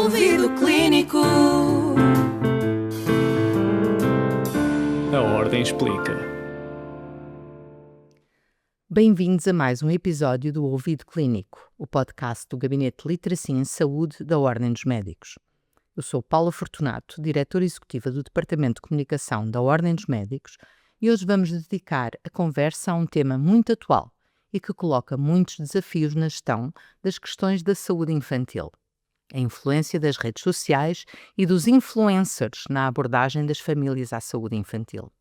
ouvido clínico. A Ordem Explica. Bem-vindos a mais um episódio do Ouvido Clínico, o podcast do Gabinete de Literacia em Saúde da Ordem dos Médicos. Eu sou Paula Fortunato, diretora executiva do Departamento de Comunicação da Ordem dos Médicos, e hoje vamos dedicar a conversa a um tema muito atual e que coloca muitos desafios na gestão das questões da saúde infantil: a influência das redes sociais e dos influencers na abordagem das famílias à saúde infantil.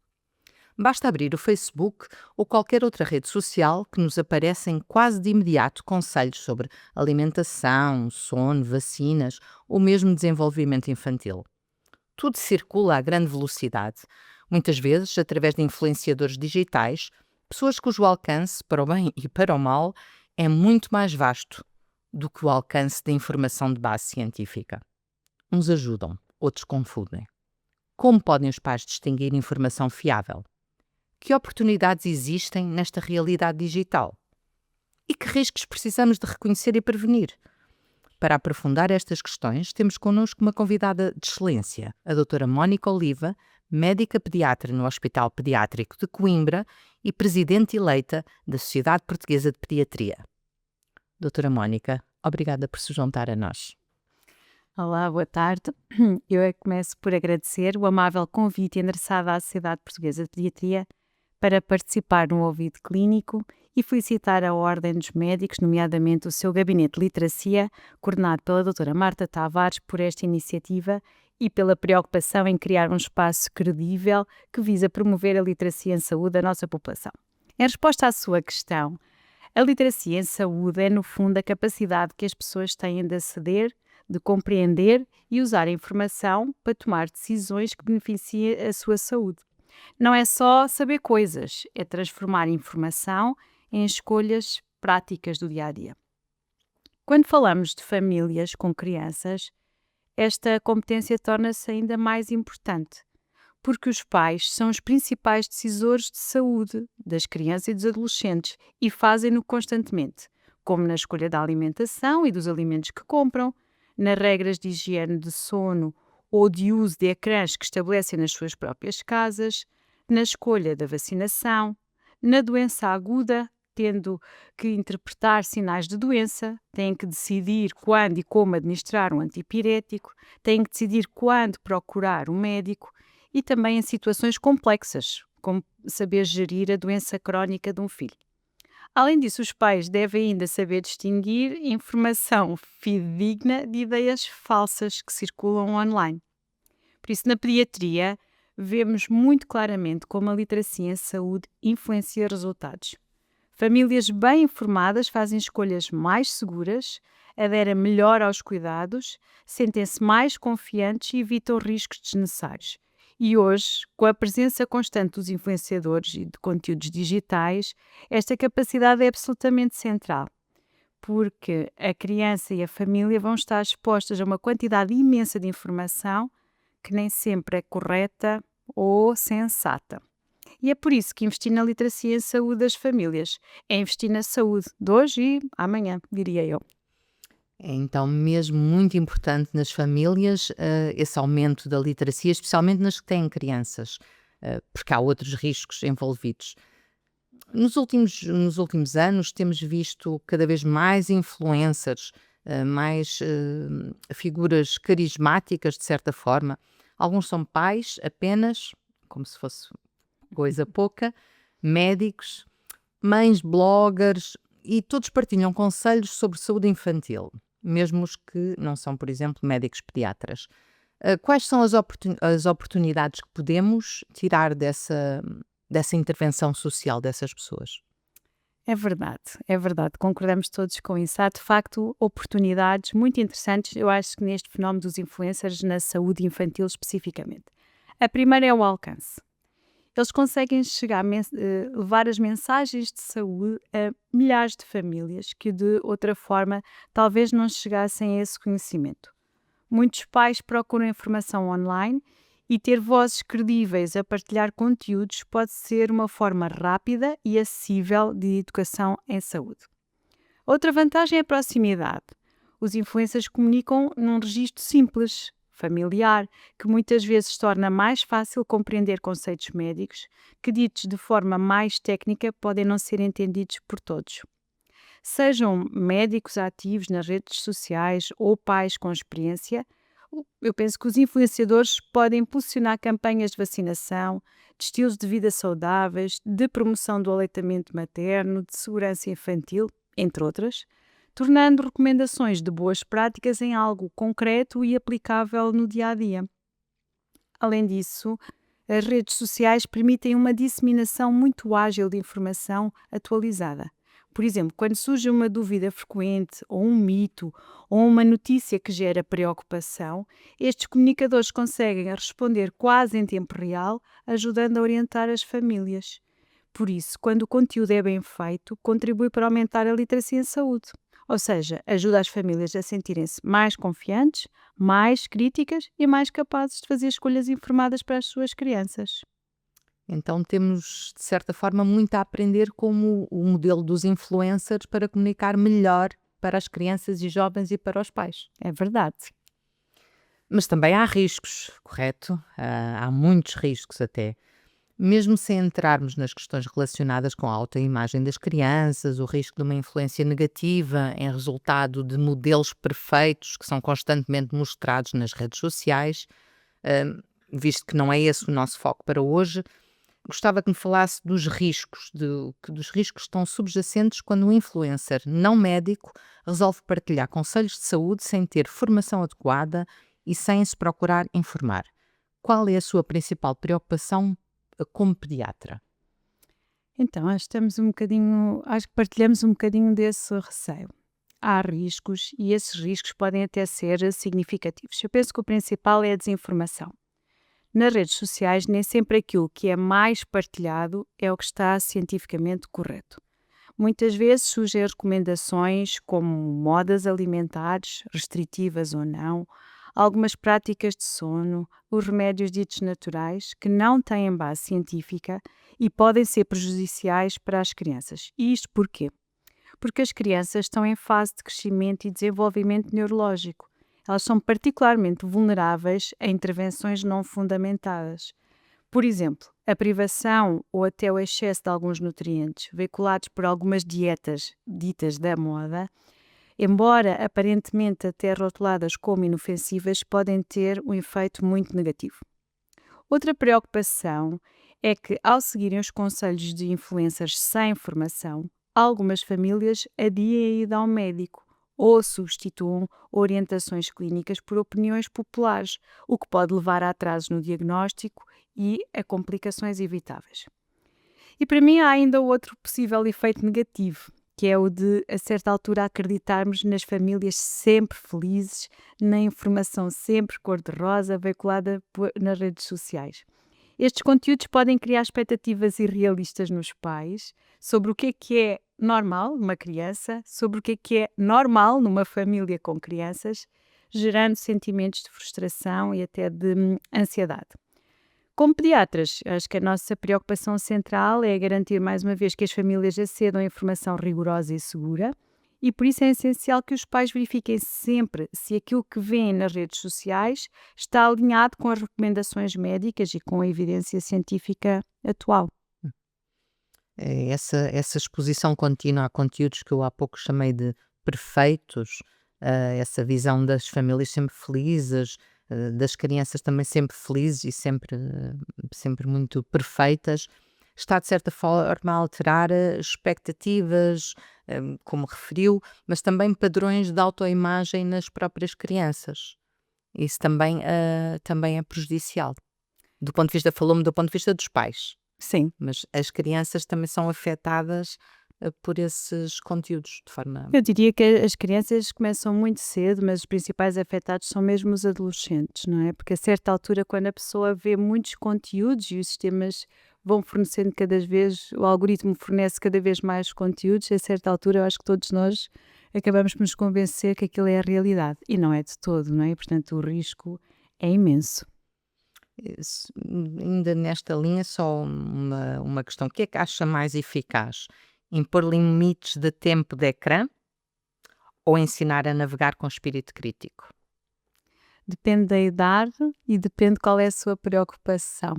Basta abrir o Facebook ou qualquer outra rede social que nos aparecem quase de imediato conselhos sobre alimentação, sono, vacinas ou mesmo desenvolvimento infantil. Tudo circula a grande velocidade, muitas vezes através de influenciadores digitais, pessoas cujo alcance, para o bem e para o mal, é muito mais vasto do que o alcance da informação de base científica. Uns ajudam, outros confundem. Como podem os pais distinguir informação fiável? Que oportunidades existem nesta realidade digital? E que riscos precisamos de reconhecer e prevenir? Para aprofundar estas questões, temos connosco uma convidada de excelência, a doutora Mónica Oliva, médica pediatra no Hospital Pediátrico de Coimbra e presidente eleita da Sociedade Portuguesa de Pediatria. Doutora Mónica, obrigada por se juntar a nós. Olá, boa tarde. Eu começo por agradecer o amável convite endereçado à Sociedade Portuguesa de Pediatria para participar no ouvido clínico e felicitar a Ordem dos Médicos, nomeadamente o seu Gabinete de Literacia, coordenado pela doutora Marta Tavares, por esta iniciativa e pela preocupação em criar um espaço credível que visa promover a literacia em saúde da nossa população. Em resposta à sua questão, a literacia em saúde é, no fundo, a capacidade que as pessoas têm de aceder, de compreender e usar a informação para tomar decisões que beneficiem a sua saúde. Não é só saber coisas, é transformar informação em escolhas práticas do dia-a-dia. Quando falamos de famílias com crianças, esta competência torna-se ainda mais importante, porque os pais são os principais decisores de saúde das crianças e dos adolescentes e fazem-no constantemente, como na escolha da alimentação e dos alimentos que compram, nas regras de higiene de sono ou de uso de ecrãs que estabelecem nas suas próprias casas, na escolha da vacinação, na doença aguda, tendo que interpretar sinais de doença, têm que decidir quando e como administrar um antipirético, têm que decidir quando procurar um médico e também em situações complexas, como saber gerir a doença crónica de um filho. Além disso, os pais devem ainda saber distinguir informação fidedigna de ideias falsas que circulam online. Por isso, na pediatria, vemos muito claramente como a literacia em saúde influencia resultados. Famílias bem informadas fazem escolhas mais seguras, aderem melhor aos cuidados, sentem-se mais confiantes e evitam riscos desnecessários. E hoje, com a presença constante dos influenciadores e de conteúdos digitais, esta capacidade é absolutamente central, porque a criança e a família vão estar expostas a uma quantidade imensa de informação que nem sempre é correta ou sensata. E é por isso que investir na literacia em saúde das famílias é investir na saúde de hoje e amanhã, diria eu. É então mesmo muito importante nas famílias esse aumento da literacia, especialmente nas que têm crianças, porque há outros riscos envolvidos. Nos últimos anos temos visto cada vez mais influencers, mais figuras carismáticas, de certa forma. Alguns são pais apenas, como se fosse coisa pouca, médicos, mães, bloggers, e todos partilham conselhos sobre saúde infantil, mesmo os que não são, por exemplo, médicos pediatras. Quais são as oportunidades que podemos tirar dessa intervenção social dessas pessoas? É verdade, concordamos todos com isso. Há, de facto, oportunidades muito interessantes, eu acho que neste fenómeno dos influencers na saúde infantil especificamente. A primeira é o alcance. Eles conseguem levar as mensagens de saúde a milhares de famílias que de outra forma talvez não chegassem a esse conhecimento. Muitos pais procuram informação online e ter vozes credíveis a partilhar conteúdos pode ser uma forma rápida e acessível de educação em saúde. Outra vantagem é a proximidade. Os influencers comunicam num registro simples, familiar, que muitas vezes torna mais fácil compreender conceitos médicos que, ditos de forma mais técnica, podem não ser entendidos por todos. Sejam médicos ativos nas redes sociais ou pais com experiência, eu penso que os influenciadores podem impulsionar campanhas de vacinação, de estilos de vida saudáveis, de promoção do aleitamento materno, de segurança infantil, entre outras, tornando recomendações de boas práticas em algo concreto e aplicável no dia a dia. Além disso, as redes sociais permitem uma disseminação muito ágil de informação atualizada. Por exemplo, quando surge uma dúvida frequente, ou um mito, ou uma notícia que gera preocupação, estes comunicadores conseguem responder quase em tempo real, ajudando a orientar as famílias. Por isso, quando o conteúdo é bem feito, contribui para aumentar a literacia em saúde. Ou seja, ajuda as famílias a sentirem-se mais confiantes, mais críticas e mais capazes de fazer escolhas informadas para as suas crianças. Então temos, de certa forma, muito a aprender com o modelo dos influencers para comunicar melhor para as crianças e jovens e para os pais. É verdade. Mas também há riscos, correto? Há muitos riscos até. Mesmo sem entrarmos nas questões relacionadas com a autoimagem das crianças, o risco de uma influência negativa em resultado de modelos perfeitos que são constantemente mostrados nas redes sociais, visto que não é esse o nosso foco para hoje, gostava que me falasse dos riscos, dos riscos que estão subjacentes quando um influencer não médico resolve partilhar conselhos de saúde sem ter formação adequada e sem se procurar informar. Qual é a sua principal preocupação como pediatra? Então, acho que partilhamos um bocadinho desse receio. Há riscos e esses riscos podem até ser significativos. Eu penso que o principal é a desinformação. Nas redes sociais, nem sempre aquilo que é mais partilhado é o que está cientificamente correto. Muitas vezes surgem recomendações como modas alimentares, restritivas ou não, algumas práticas de sono, os remédios ditos naturais, que não têm base científica e podem ser prejudiciais para as crianças. E isto porquê? Porque as crianças estão em fase de crescimento e desenvolvimento neurológico. Elas são particularmente vulneráveis a intervenções não fundamentadas. Por exemplo, a privação ou até o excesso de alguns nutrientes veiculados por algumas dietas ditas da moda, embora aparentemente até rotuladas como inofensivas, podem ter um efeito muito negativo. Outra preocupação é que, ao seguirem os conselhos de influencers sem formação, algumas famílias adiem a ida ao médico ou substituam orientações clínicas por opiniões populares, o que pode levar a atrasos no diagnóstico e a complicações evitáveis. E para mim há ainda outro possível efeito negativo, que é o de, a certa altura, acreditarmos nas famílias sempre felizes, na informação sempre cor-de-rosa veiculada nas redes sociais. Estes conteúdos podem criar expectativas irrealistas nos pais sobre o que é normal numa criança, sobre o que é normal numa família com crianças, gerando sentimentos de frustração e até de ansiedade. Como pediatras, acho que a nossa preocupação central é garantir mais uma vez que as famílias acedam a informação rigorosa e segura, e por isso é essencial que os pais verifiquem sempre se aquilo que veem nas redes sociais está alinhado com as recomendações médicas e com a evidência científica atual. Essa exposição contínua a conteúdos que eu há pouco chamei de perfeitos, essa visão das famílias sempre felizes, das crianças também sempre felizes e sempre muito perfeitas, está de certa forma a alterar expectativas, como referiu, mas também padrões de autoimagem nas próprias crianças. Isso também é prejudicial. Do ponto de vista, falou-me do ponto de vista dos pais, Sim. mas as crianças também são afetadas por esses conteúdos de forma... Eu diria que as crianças começam muito cedo, mas os principais afetados são mesmo os adolescentes, não é? Porque a certa altura, quando a pessoa vê muitos conteúdos e os sistemas vão fornecendo cada vez, o algoritmo fornece cada vez mais conteúdos, a certa altura eu acho que todos nós acabamos por nos convencer que aquilo é a realidade. E não é de todo, não é? E, portanto, o risco é imenso. Ainda nesta linha, só uma questão. O que é que acha mais eficaz? Impor limites de tempo de ecrã ou ensinar a navegar com espírito crítico? Depende da idade e depende qual é a sua preocupação.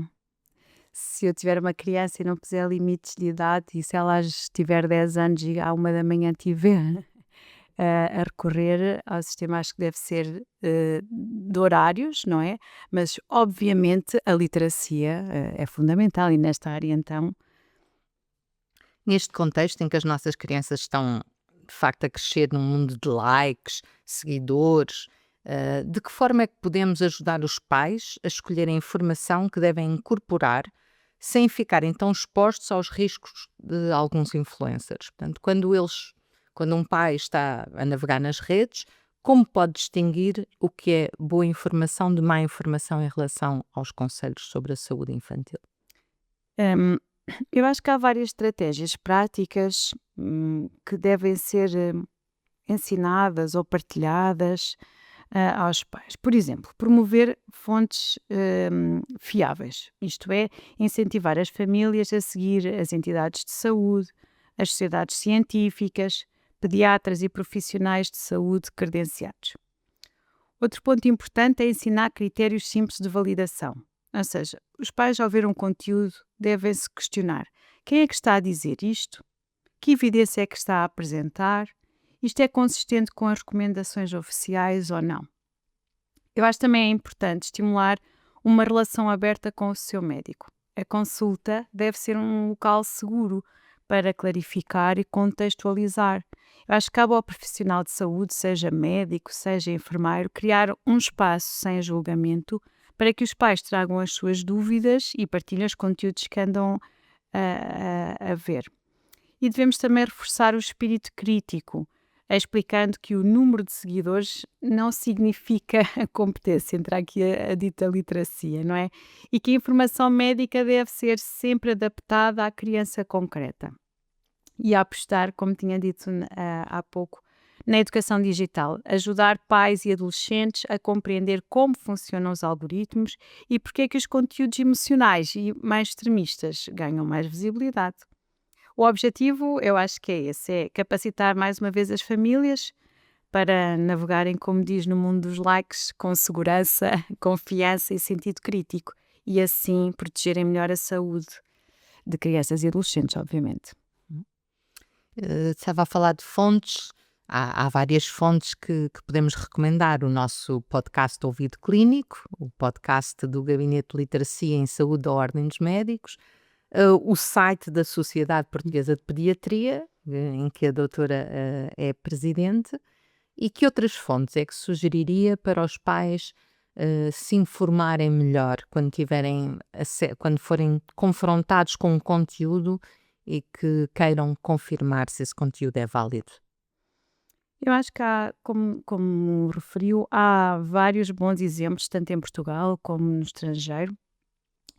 Se eu tiver uma criança e não puser limites de idade, e se ela tiver 10 anos e à 1 da manhã tiver a recorrer ao sistema, acho que deve ser de horários, não é? Mas, obviamente, a literacia é fundamental e nesta área, então. Neste contexto em que as nossas crianças estão, de facto, a crescer num mundo de likes, seguidores, de que forma é que podemos ajudar os pais a escolher a informação que devem incorporar sem ficarem tão expostos aos riscos de alguns influencers? Portanto, quando um pai está a navegar nas redes, como pode distinguir o que é boa informação de má informação em relação aos conselhos sobre a saúde infantil? hum, eu acho que há várias estratégias práticas que devem ser ensinadas ou partilhadas aos pais. Por exemplo, promover fontes fiáveis, isto é, incentivar as famílias a seguir as entidades de saúde, as sociedades científicas, pediatras e profissionais de saúde credenciados. Outro ponto importante é ensinar critérios simples de validação. Ou seja, os pais, ao ver um conteúdo, devem-se questionar: quem é que está a dizer isto? Que evidência é que está a apresentar? Isto é consistente com as recomendações oficiais ou não? Eu acho também é importante estimular uma relação aberta com o seu médico. A consulta deve ser um local seguro para clarificar e contextualizar. Eu acho que cabe ao profissional de saúde, seja médico, seja enfermeiro, criar um espaço sem julgamento para que os pais tragam as suas dúvidas e partilhem os conteúdos que andam a ver. E devemos também reforçar o espírito crítico, explicando que o número de seguidores não significa a competência, entra aqui a dita literacia, não é? E que a informação médica deve ser sempre adaptada à criança concreta. E a apostar, como tinha dito há pouco, na educação digital, ajudar pais e adolescentes a compreender como funcionam os algoritmos e porque é que os conteúdos emocionais e mais extremistas ganham mais visibilidade. O objetivo, eu acho que é esse, é capacitar mais uma vez as famílias para navegarem, como diz, no mundo dos likes, com segurança, confiança e sentido crítico, e assim protegerem melhor a saúde de crianças e adolescentes, obviamente. Estava a falar de fontes. Há várias fontes que podemos recomendar. O nosso podcast Ouvido Clínico, o podcast do Gabinete de Literacia em Saúde da Ordem dos Médicos, o site da Sociedade Portuguesa de Pediatria, em que a doutora é presidente. E que outras fontes é que sugeriria para os pais se informarem melhor quando forem confrontados com um conteúdo e que queiram confirmar se esse conteúdo é válido? Eu acho que há, como referiu, há vários bons exemplos, tanto em Portugal como no estrangeiro.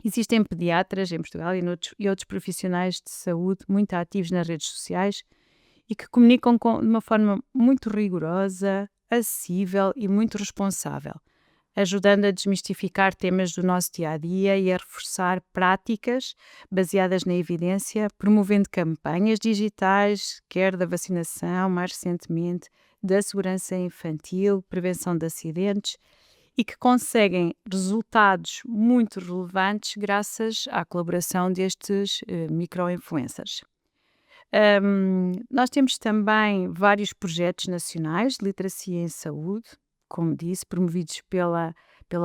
Existem pediatras em Portugal e outros profissionais de saúde muito ativos nas redes sociais e que comunicam de uma forma muito rigorosa, acessível e muito responsável, ajudando a desmistificar temas do nosso dia-a-dia e a reforçar práticas baseadas na evidência, promovendo campanhas digitais, quer da vacinação, mais recentemente, da segurança infantil, prevenção de acidentes, e que conseguem resultados muito relevantes graças à colaboração destes micro-influencers. Nós temos também vários projetos nacionais de literacia em saúde, como disse, promovidos pela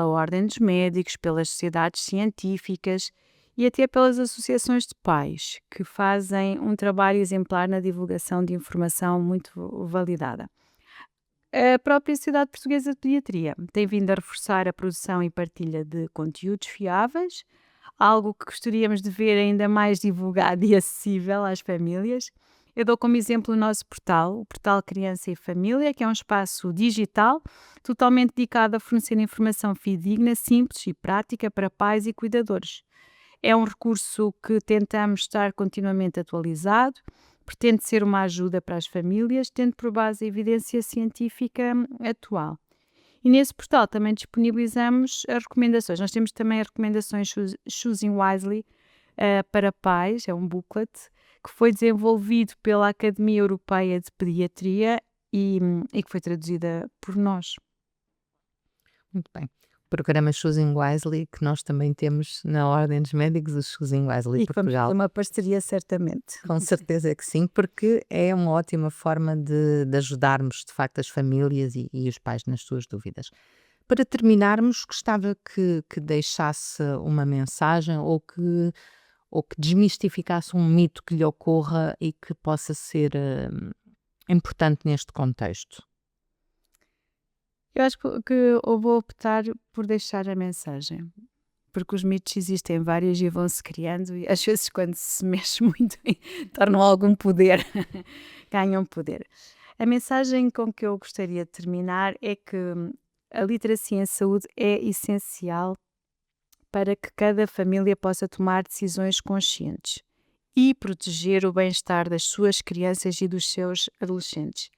Ordem dos Médicos, pelas sociedades científicas e até pelas associações de pais, que fazem um trabalho exemplar na divulgação de informação muito validada. A própria Sociedade Portuguesa de Pediatria tem vindo a reforçar a produção e partilha de conteúdos fiáveis, algo que gostaríamos de ver ainda mais divulgado e acessível às famílias. Eu dou como exemplo o nosso portal, o Portal Criança e Família, que é um espaço digital totalmente dedicado a fornecer informação fidedigna, simples e prática para pais e cuidadores. É um recurso que tentamos estar continuamente atualizado, pretende ser uma ajuda para as famílias, tendo por base a evidência científica atual. E nesse portal também disponibilizamos as recomendações. Nós temos também as recomendações Choosing Wisely para pais, é um booklet que foi desenvolvido pela Academia Europeia de Pediatria e que foi traduzida por nós. Muito bem. O programa Choosing Wisely, que nós também temos na Ordem dos Médicos, o Choosing Wisely E que vamos Portugal. fazer uma parceria certamente. Com certeza que sim, porque é uma ótima forma de ajudarmos, de facto, as famílias e os pais nas suas dúvidas. Para terminarmos, gostava que deixasse uma mensagem ou que desmistificasse um mito que lhe ocorra e que possa ser importante neste contexto. Eu acho que eu vou optar por deixar a mensagem, porque os mitos existem vários e vão-se criando e às vezes quando se mexe muito tornam algum poder, ganham poder. A mensagem com que eu gostaria de terminar é que a literacia em saúde é essencial para que cada família possa tomar decisões conscientes e proteger o bem-estar das suas crianças e dos seus adolescentes.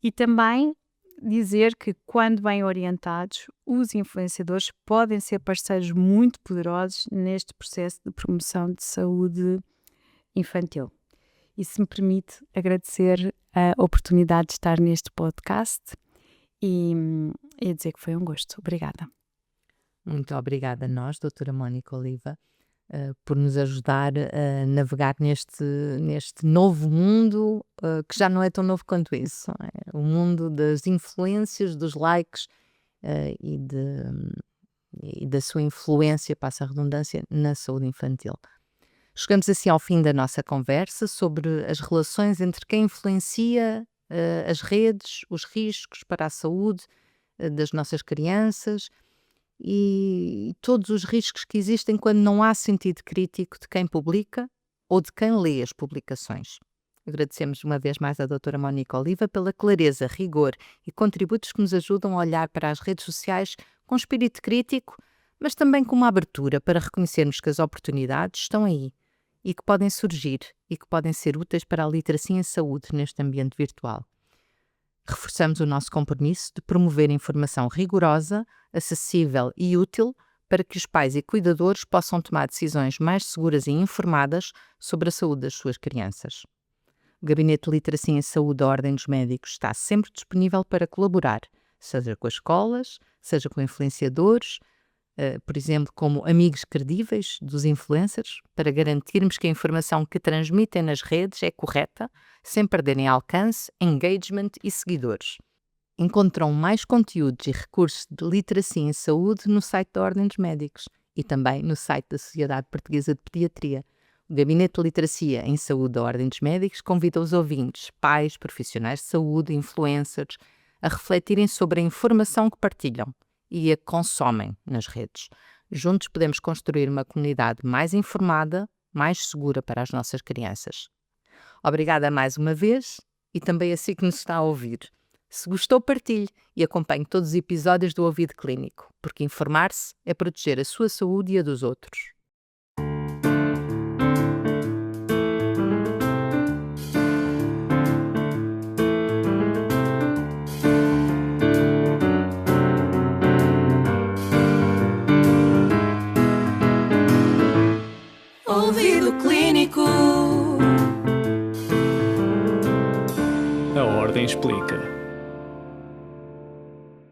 E também dizer que, quando bem orientados, os influenciadores podem ser parceiros muito poderosos neste processo de promoção de saúde infantil. E se me permite agradecer a oportunidade de estar neste podcast e dizer que foi um gosto. Obrigada. Muito obrigada a nós, doutora Mónica Oliva, por nos ajudar a navegar neste novo mundo, que já não é tão novo quanto isso. É o mundo das influências, dos likes e da sua influência, passa a redundância, na saúde infantil. Chegamos assim ao fim da nossa conversa sobre as relações entre quem influencia as redes, os riscos para a saúde das nossas crianças e todos os riscos que existem quando não há sentido crítico de quem publica ou de quem lê as publicações. Agradecemos uma vez mais à doutora Mónica Oliva pela clareza, rigor e contributos que nos ajudam a olhar para as redes sociais com espírito crítico, mas também com uma abertura para reconhecermos que as oportunidades estão aí e que podem surgir e que podem ser úteis para a literacia em saúde neste ambiente virtual. Reforçamos o nosso compromisso de promover informação rigorosa, acessível e útil para que os pais e cuidadores possam tomar decisões mais seguras e informadas sobre a saúde das suas crianças. O Gabinete de Literacia em Saúde da Ordem dos Médicos está sempre disponível para colaborar, seja com as escolas, seja com influenciadores, por exemplo, como amigos credíveis dos influencers, para garantirmos que a informação que transmitem nas redes é correta, sem perderem alcance, engagement e seguidores. Encontram mais conteúdos e recursos de literacia em saúde no site da Ordem dos Médicos e também no site da Sociedade Portuguesa de Pediatria. O Gabinete de Literacia em Saúde da Ordem dos Médicos convida os ouvintes, pais, profissionais de saúde, influencers, a refletirem sobre a informação que partilham e a consomem nas redes. Juntos podemos construir uma comunidade mais informada, mais segura para as nossas crianças. Obrigada mais uma vez e também a si que nos está a ouvir. Se gostou, partilhe e acompanhe todos os episódios do Ouvido Clínico, porque informar-se é proteger a sua saúde e a dos outros. Ouvido Clínico. A Ordem explica.